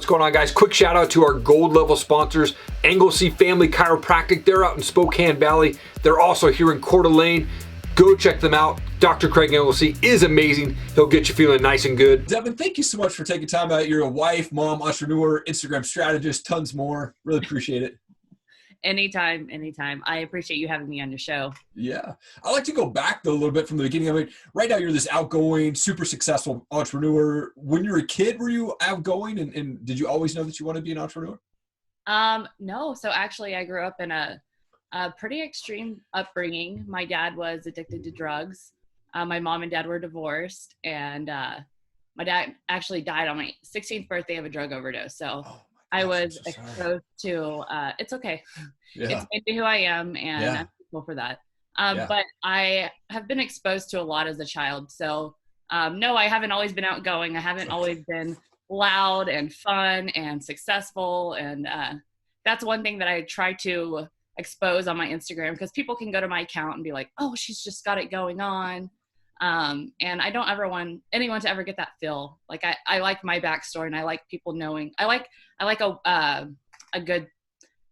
What's going on, guys? Quick shout out to our gold level sponsors, Anglesey Family Chiropractic. They're out in Spokane Valley. They're also here in Coeur d'Alene. Go check them out. Dr. Craig Anglesey is amazing. He'll get you feeling nice and good. Devin, thank you so much for taking time out. You're a wife, mom, entrepreneur, Instagram strategist, tons more. Really appreciate it. Anytime. I appreciate you having me on your show. Yeah. I like to go back though a little bit from the beginning. I mean, right now you're this outgoing, super successful entrepreneur. When you were a kid, were you outgoing and did you always know that you want to be an entrepreneur? No. So actually I grew up in a pretty extreme upbringing. My dad was addicted to drugs. My mom and dad were divorced, and my dad actually died on my 16th birthday of a drug overdose. So I was exposed to, it's okay. Yeah. It's made me who I am, and I'm grateful for that. But I have been exposed to a lot as a child. So no, I haven't always been outgoing. I haven't always been loud and fun and successful. And that's one thing that I try to expose on my Instagram, because people can go to my account and be like, oh, she's just got it going on. And I don't ever want anyone to ever get that feel. Like I like my backstory, and I like people knowing. I like a good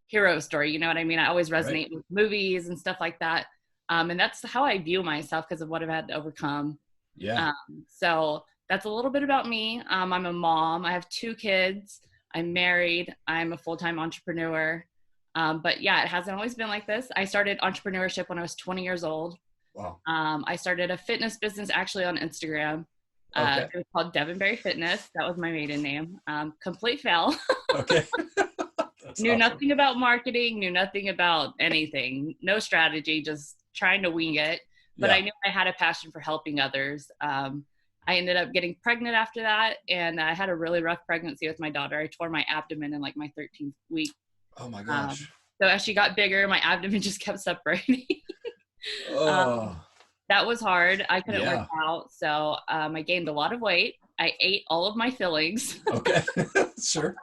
hero story. You know what I mean? I always resonate with movies and stuff like that. And that's how I view myself because of what I've had to overcome. Yeah. So that's a little bit about me. I'm a mom. I have 2 kids. I'm married. I'm a full-time entrepreneur. But yeah, it hasn't always been like this. I started entrepreneurship when I was 20 years old. Wow. I started a fitness business actually on Instagram. It was called Devin Fitness. That was my maiden name. Complete fail. Okay. Knew nothing about marketing, knew nothing about anything, no strategy, just trying to wing it. But I knew I had a passion for helping others. I ended up getting pregnant after that, and I had a really rough pregnancy with my daughter. I tore my abdomen in like my 13th week. Oh my gosh. So as she got bigger, my abdomen just kept separating. That was hard. I couldn't work out. So I gained a lot of weight. I ate all of my fillings. Okay. Sure.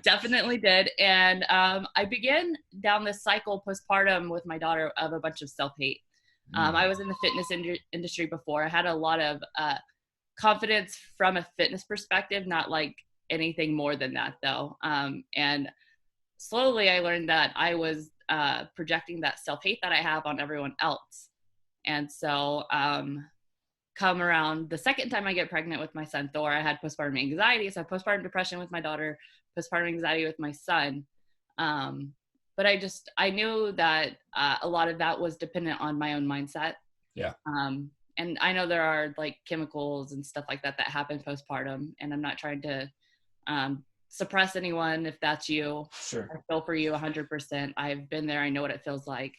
Definitely did. And I began down this cycle postpartum with my daughter of a bunch of self-hate. I was in the fitness industry before. I had a lot of confidence from a fitness perspective, not like anything more than that though. And slowly I learned that I was projecting that self-hate that I have on everyone else. And so come around the second time I get pregnant with my son, Thor, I had postpartum anxiety. So I had postpartum depression with my daughter, postpartum anxiety with my son. But I knew that a lot of that was dependent on my own mindset. Yeah. And I know there are like chemicals and stuff like that happen postpartum, and I'm not trying to suppress anyone if that's you. Sure. I feel for you 100%. I've been there. I know what it feels like.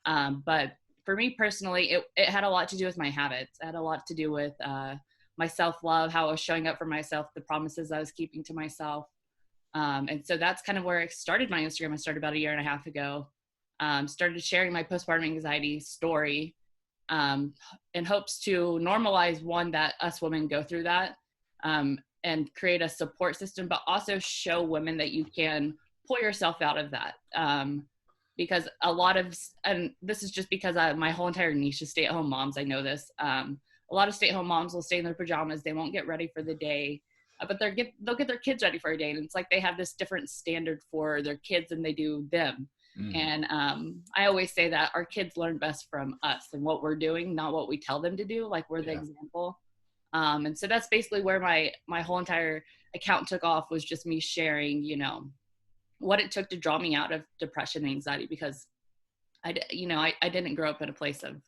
But for me personally, it had a lot to do with my habits. It had a lot to do with my self-love, how I was showing up for myself, the promises I was keeping to myself. And so that's kind of where I started my Instagram. I started about a year and a half ago. Started sharing my postpartum anxiety story in hopes to normalize that us women go through that. And create a support system, but also show women that you can pull yourself out of that. Because a lot of, and this is just because my whole entire niche is stay-at-home moms. I know this. A lot of stay-at-home moms will stay in their pajamas. They won't get ready for the day, but they'll get their kids ready for a day. And it's like they have this different standard for their kids than they do them. And I always say that our kids learn best from us and what we're doing, not what we tell them to do. Like we're the example. And so that's basically where my whole entire account took off, was just me sharing, what it took to draw me out of depression and anxiety, because I didn't grow up in a place of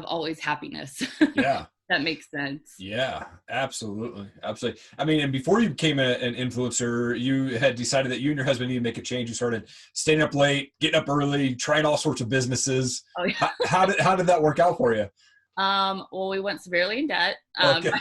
always happiness. Yeah. That makes sense. Yeah, absolutely. Absolutely. I mean, and before you became an influencer, you had decided that you and your husband need to make a change. You started staying up late, getting up early, trying all sorts of businesses. Oh, yeah. How did that work out for you? Well, we went severely in debt. Okay.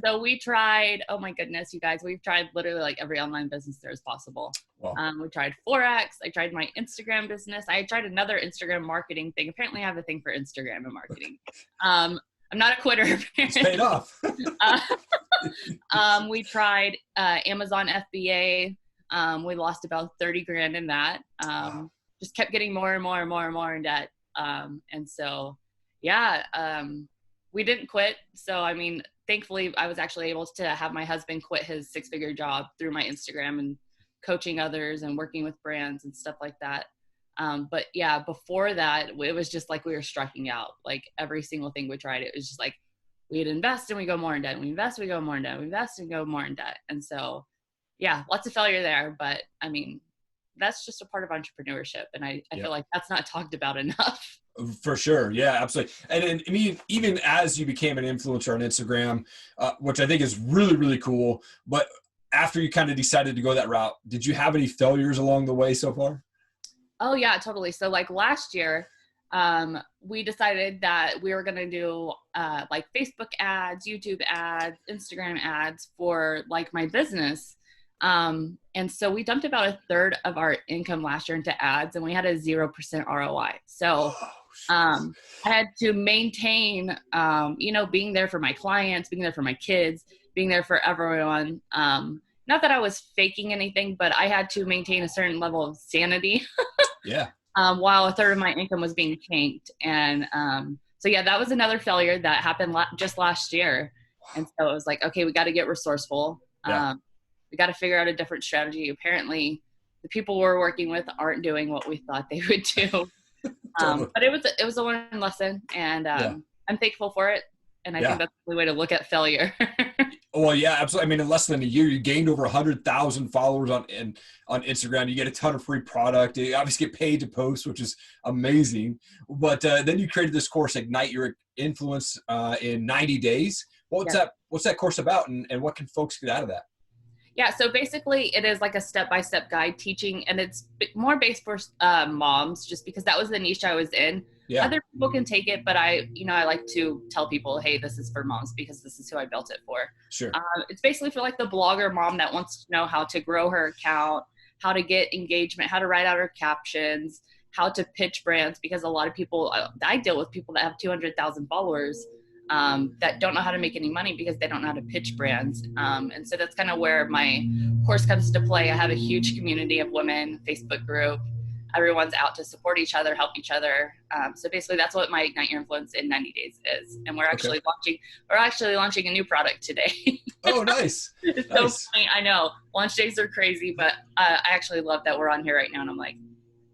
So we tried, oh my goodness, you guys, we've tried literally like every online business there is possible. Wow. We tried Forex. I tried my Instagram business. I tried another Instagram marketing thing. Apparently I have a thing for Instagram and marketing. I'm not a quitter. It's paid off. We tried Amazon FBA. We lost about 30 grand in that. Just kept getting more and more and more and more in debt. And so, we didn't quit. So, I mean, thankfully I was actually able to have my husband quit his 6-figure job through my Instagram and coaching others and working with brands and stuff like that. But yeah, before that, it was just like we were striking out. Like every single thing we tried, it was just like we'd invest and we go more in debt. We invest, we go more in debt. We invest and go more in debt. And so, yeah, lots of failure there. But I mean, that's just a part of entrepreneurship. And I feel like that's not talked about enough. For sure. Yeah, absolutely. And I mean, even as you became an influencer on Instagram, which I think is really, really cool. But after you kind of decided to go that route, did you have any failures along the way so far? Oh yeah, totally. So like last year, we decided that we were going to do like Facebook ads, YouTube ads, Instagram ads for like my business. And so we dumped about 1/3 of our income last year into ads, and we had a 0% ROI. So I had to maintain, being there for my clients, being there for my kids, being there for everyone. Not that I was faking anything, but I had to maintain a certain level of sanity. Yeah. While 1/3 of my income was being tanked. And so yeah, that was another failure that happened just last year. And so it was like, okay, we got to get resourceful. Yeah. We got to figure out a different strategy. Apparently the people we're working with aren't doing what we thought they would do. Totally. But it was a learning lesson, and I'm thankful for it. And I think that's the way to look at failure. Well, yeah, absolutely. I mean, in less than a year, you gained over 100,000 followers on Instagram. You get a ton of free product. You obviously get paid to post, which is amazing. But then you created this course, Ignite Your Influence in 90 days. What's that course about, and what can folks get out of that? Yeah, so basically it is like a step-by-step guide teaching, and it's more based for moms, just because that was the niche I was in. Yeah. Other people can take it, but I like to tell people, hey, this is for moms because this is who I built it for. Sure. It's basically for like the blogger mom that wants to know how to grow her account, how to get engagement, how to write out her captions, how to pitch brands, because a lot of people, I deal with people that have 200,000 followers that don't know how to make any money because they don't know how to pitch brands. And so that's kind of where my course comes to play. I have a huge community of women, Facebook group. Everyone's out to support each other, help each other. So basically that's what my Ignite Your Influence in 90 days is. And we're actually launching a new product today. Oh, nice. It's so funny. I know launch days are crazy, but I actually love that we're on here right now. And I'm like,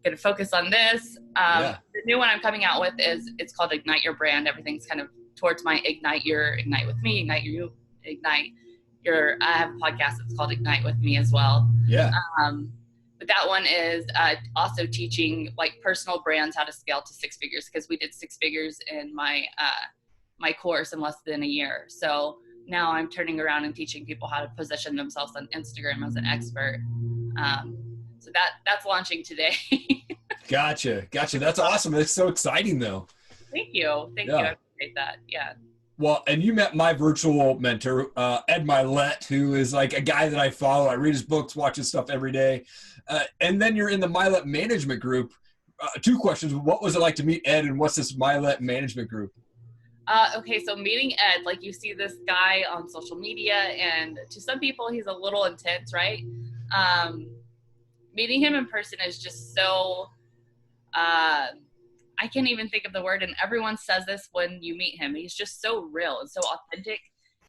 going to focus on this. The new one I'm coming out with it's called Ignite Your Brand. Everything's kind of towards my Ignite with me, Ignite Your, I have a podcast that's called Ignite with me as well. Yeah. But that one is also teaching like personal brands how to scale to 6 figures, because we did 6 figures in my my course in less than a year. So now I'm turning around and teaching people how to position themselves on Instagram as an expert. So that's launching today. Gotcha. That's awesome. It's so exciting though. Thank you. I appreciate that. Yeah. Well, and you met my virtual mentor, Ed Mylett, who is like a guy that I follow. I read his books, watch his stuff every day. And then you're in the Mylett management group. 2 questions. What was it like to meet Ed, and what's this Mylett management group? Okay, so meeting Ed, like you see this guy on social media, and to some people he's a little intense, right? Meeting him in person is just so, I can't even think of the word, and everyone says this when you meet him. He's just so real and so authentic,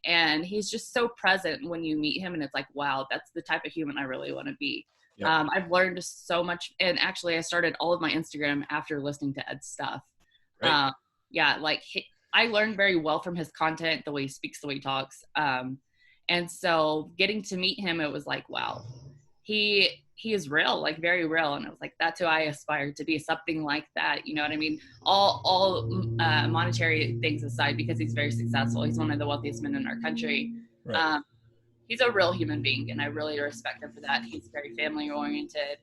and he's just so present when you meet him, and it's like, wow, that's the type of human I really want to be. Yep. I've learned so much, and actually I started all of my Instagram after listening to Ed's stuff. Right. I learned very well from his content, the way he speaks, the way he talks. And so getting to meet him, it was like, wow, he is real, like very real. And I was like, that's who I aspire to be, something like that. You know what I mean? All monetary things aside, because he's very successful. He's one of the wealthiest men in our country. Right. He's a real human being, and I really respect him for that. He's very family oriented.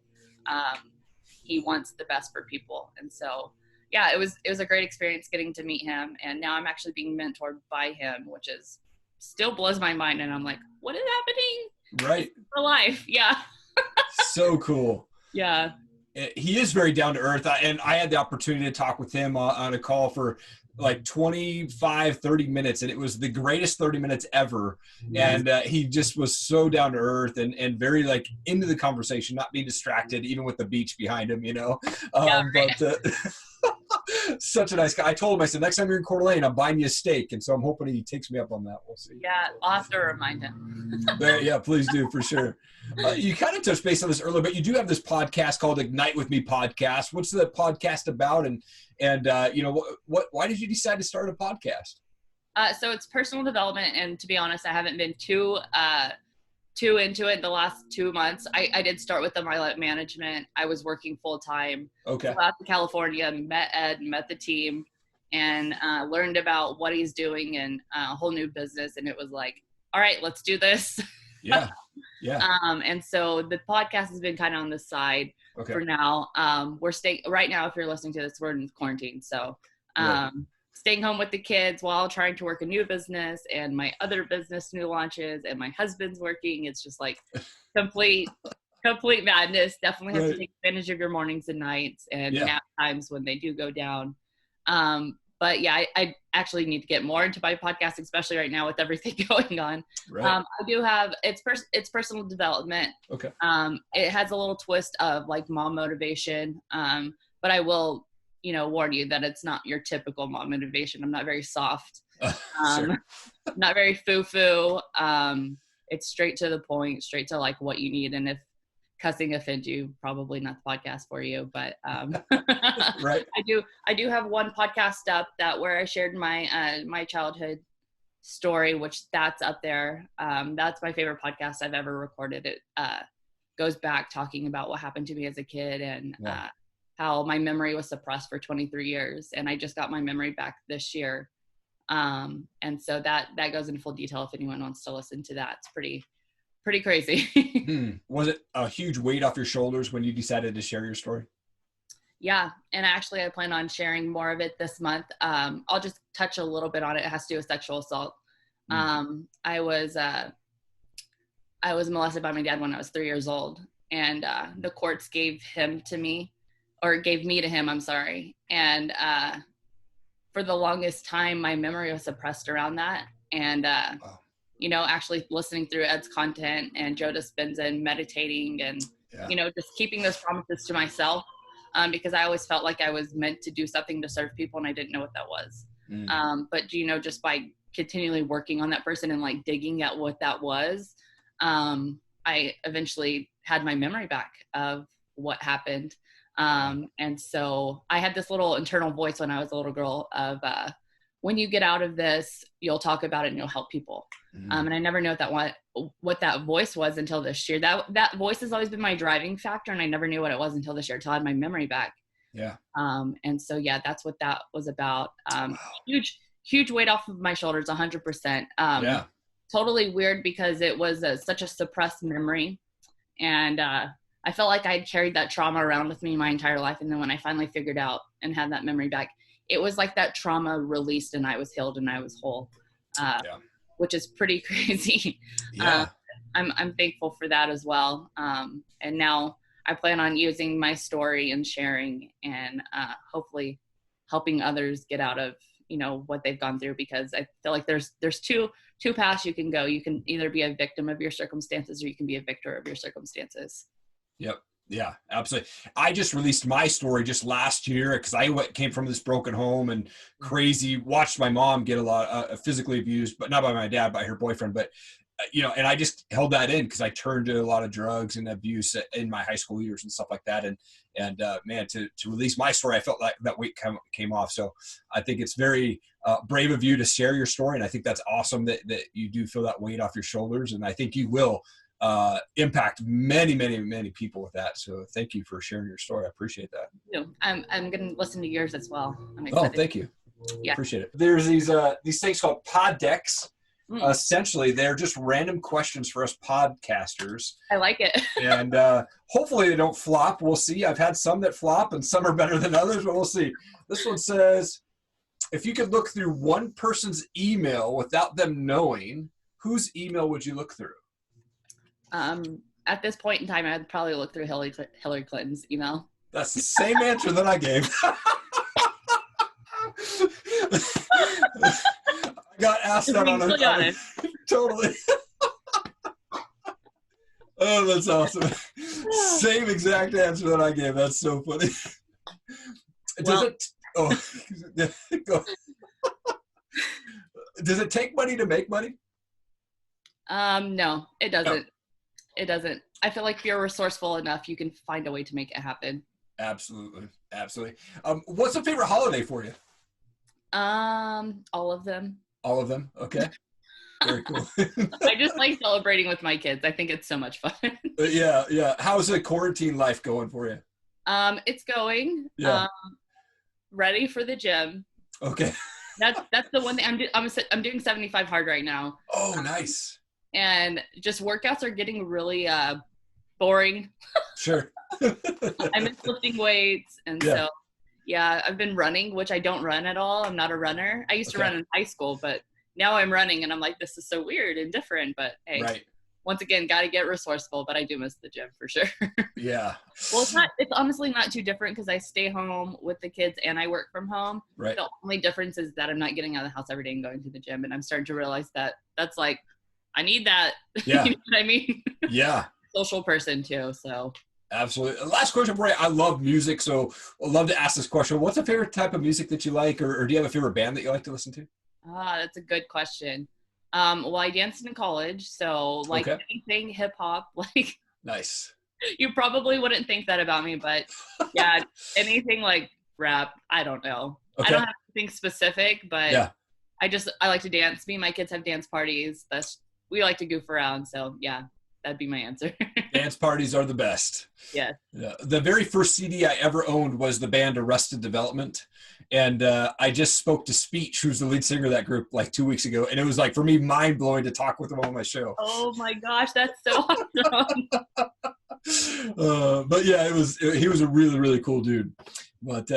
He wants the best for people. And so, yeah, it was a great experience getting to meet him. And now I'm actually being mentored by him, which is still blows my mind. And I'm like, what is happening? Right. For life. Yeah. So cool. Yeah. He is very down to earth. And I had the opportunity to talk with him on a call for like 25, 30 minutes. And it was the greatest 30 minutes ever. And he just was so down to earth and very like into the conversation, not being distracted, even with the beach behind him, you know? Yeah, right. Such a nice guy. I told him, I said, next time you're in Coeur d'Alene, I'm buying you a steak. And so I'm hoping he takes me up on that. We'll see. Yeah, I'll have to remind him. Yeah, please do, for sure. You kind of touched base on this earlier, but you do have this podcast called Ignite With Me Podcast. What's the podcast about? And you know, why did you decide to start a podcast? So it's personal development. And to be honest, I haven't been too into it the last 2 months. I did start with the Mylett management. I was working full time. Okay. Flew out to California, met Ed, met the team, and learned about what he's doing and a whole new business. And it was like, all right, let's do this. Yeah. And so the podcast has been kind of on the side for now. We're staying right now. If you're listening to this, we're in quarantine. So, staying home with the kids while trying to work a new business and my other business new launches, and my husband's working. It's just like complete madness. Definitely have to take advantage of your mornings and nights and nap times when they do go down. But yeah, I actually need to get more into my podcast, especially right now with everything going on. Right. I do have, it's personal development. Okay. It has a little twist of like mom motivation. But I will, warn you that it's not your typical mom motivation. I'm not very soft. Not very foo-foo. It's straight to the point, straight to like what you need. And if cussing offends you, probably not the podcast for you, but right. I do have one podcast up where I shared my childhood story, which that's up there. That's my favorite podcast I've ever recorded. It goes back talking about what happened to me as a kid and how my memory was suppressed for 23 years. And I just got my memory back this year. And so that goes into full detail if anyone wants to listen to that. It's pretty crazy. Was it a huge weight off your shoulders when you decided to share your story? Yeah. And actually I plan on sharing more of it this month. I'll just touch a little bit on it. It has to do with sexual assault. I was molested by my dad when I was 3 years old, and the courts gave me to him. I'm sorry. And for the longest time, my memory was suppressed around that. And, actually listening through Ed's content and Joe Dispenza and meditating and, just keeping those promises to myself, because I always felt like I was meant to do something to serve people and I didn't know what that was. But, just by continually working on that person and like digging at what that was, I eventually had my memory back of what happened. And so I had this little internal voice when I was a little girl of, when you get out of this, you'll talk about it and you'll help people. And I never knew what that voice was until this year. That voice has always been my driving factor. And I never knew what it was until this year, until I had my memory back. Yeah. And so, that's what that was about. Huge weight off of my shoulders, 100%. Totally weird because it was such a suppressed memory. And, I felt like I'd carried that trauma around with me my entire life. And then when I finally figured out and had that memory back, it was like that trauma released and I was healed and I was whole, which is pretty crazy. I'm thankful for that as well. And now I plan on using my story and sharing and hopefully helping others get out of, what they've gone through, because I feel like there's two paths you can go. You can either be a victim of your circumstances or you can be a victor of your circumstances. Yep. Yeah, absolutely. I just released my story just last year because I came from this broken home and watched my mom get a lot physically abused, but not by my dad, by her boyfriend. But, and I just held that in because I turned to a lot of drugs and abuse in my high school years and stuff like that. And man, to release my story, I felt like that weight came off. So I think it's very brave of you to share your story. And I think that's awesome that you do feel that weight off your shoulders. And I think you will impact many, many, many people with that. So thank you for sharing your story. I appreciate that. I'm going to listen to yours as well. Oh, thank you. Yeah. Appreciate it. There's these things called pod decks. Essentially, they're just random questions for us podcasters. I like it. And hopefully they don't flop. We'll see. I've had some that flop and some are better than others, but we'll see. This one says, if you could look through one person's email without them knowing, whose email would you look through? At this point in time, I'd probably look through Hillary Clinton's email. That's the same answer that I gave. I got asked that on a totally. Oh, that's awesome. Same exact answer that I gave. That's so funny. Does it take money to make money? No, it doesn't. No. It doesn't. I feel like if you're resourceful enough, you can find a way to make it happen. Absolutely. What's a favorite holiday for you? All of them. All of them. Okay. Very cool. I just like celebrating with my kids. I think it's so much fun. Yeah. How's the quarantine life going for you? It's going. Yeah. Ready for the gym. Okay. That's the one thing I'm doing 75 hard right now. Oh, nice. And just workouts are getting really boring. Sure. I miss lifting weights, and so yeah, I've been running, which I don't run at all. I'm not a runner. I used to run in high school, but now I'm running, and I'm like, this is so weird and different. But hey, once again, got to get resourceful. But I do miss the gym for sure. Yeah. Well, it's honestly not too different because I stay home with the kids and I work from home. Right. The only difference is that I'm not getting out of the house every day and going to the gym, and I'm starting to realize that that's like, I need that. Yeah. You know what I mean? Yeah. Social person too, so. Absolutely. Last question for you. I love music, so I'd love to ask this question. What's a favorite type of music that you like, or do you have a favorite band that you like to listen to? That's a good question. Well, I danced in college, so like anything hip hop, like. Nice. You probably wouldn't think that about me, but yeah, anything like rap, I don't know. I don't have anything specific, but I like to dance. Me and my kids have dance parties. We like to goof around, so yeah. That'd be my answer. Dance parties are the best. Yeah. The very first CD I ever owned was the band Arrested Development. And I just spoke to Speech, who's the lead singer of that group, like 2 weeks ago. And it was like, for me, mind blowing to talk with him on my show. Oh my gosh, that's so awesome. But yeah, he was a really, really cool dude. But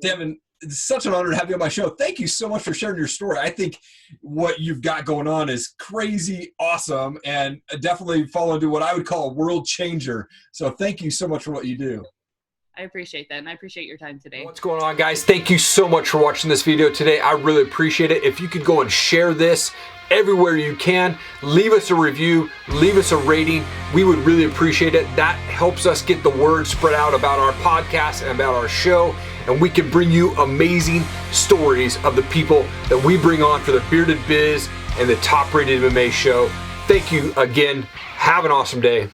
Devin, it's such an honor to have you on my show. Thank you so much for sharing your story. I think what you've got going on is crazy awesome and definitely fall into what I would call a world changer. So thank you so much for what you do. I appreciate that, and I appreciate your time today. What's going on, guys? Thank you so much for watching this video today. I really appreciate it. If you could go and share this everywhere you can, leave us a review, leave us a rating. We would really appreciate it. That helps us get the word spread out about our podcast and about our show, and we can bring you amazing stories of the people that we bring on for the Bearded Biz and the Top Rated MMA show. Thank you again. Have an awesome day.